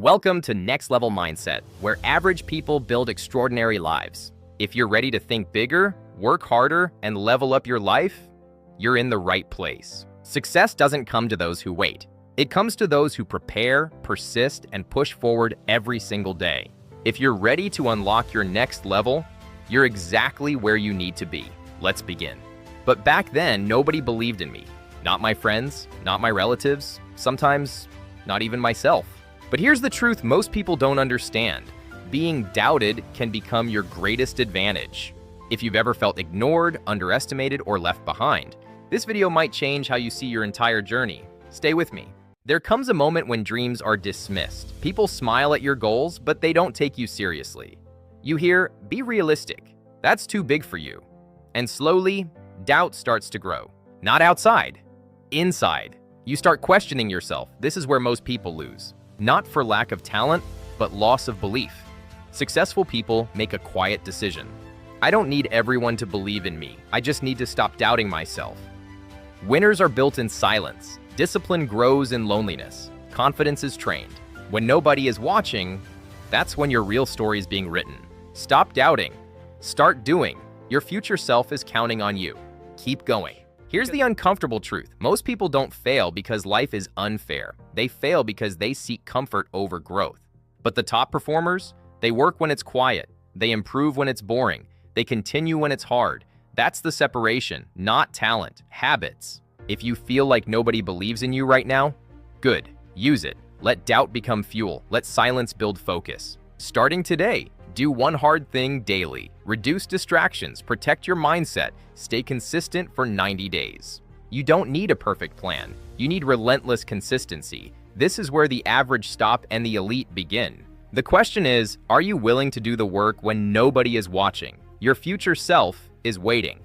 Welcome to Next Level Mindset, where average people build extraordinary lives. If you're ready to think bigger, work harder, and level up your life, you're in the right place. Success doesn't come to those who wait. It comes to those who prepare, persist, and push forward every single day. If you're ready to unlock your next level, you're exactly where you need to be. Let's begin. But back then, nobody believed in me. Not my friends, not my relatives, sometimes not even myself. But here's the truth most people don't understand. Being doubted can become your greatest advantage. If you've ever felt ignored, underestimated, or left behind, this video might change how you see your entire journey. Stay with me. There comes a moment when dreams are dismissed. People smile at your goals, but they don't take you seriously. You hear, "Be realistic. That's too big for you." And slowly, doubt starts to grow. Not outside, inside. You start questioning yourself. This is where most people lose. Not for lack of talent, but loss of belief. Successful people make a quiet decision. I don't need everyone to believe in me. I just need to stop doubting myself. Winners are built in silence. Discipline grows in loneliness. Confidence is trained. When nobody is watching, that's when your real story is being written. Stop doubting. Start doing. Your future self is counting on you. Keep going. Here's the uncomfortable truth. Most people don't fail because life is unfair. They fail because they seek comfort over growth. But the top performers, they work when it's quiet. They improve when it's boring. They continue when it's hard. That's the separation, not talent, habits. If you feel like nobody believes in you right now, good. Use it. Let doubt become fuel. Let silence build focus. Starting today, do one hard thing daily. Reduce distractions, protect your mindset, stay consistent for 90 days. You don't need a perfect plan. You need relentless consistency. This is where the average stop and the elite begin. The question is, are you willing to do the work when nobody is watching? Your future self is waiting.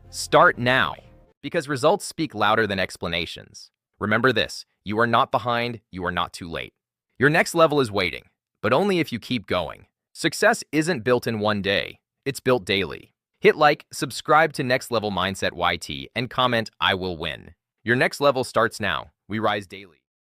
Start now, because results speak louder than explanations. Remember this, you are not behind, you are not too late. Your next level is waiting, but only if you keep going. Success isn't built in one day, it's built daily. Hit like, subscribe to Next Level Mindset YT, and comment, "I will win." Your next level starts now. We rise daily.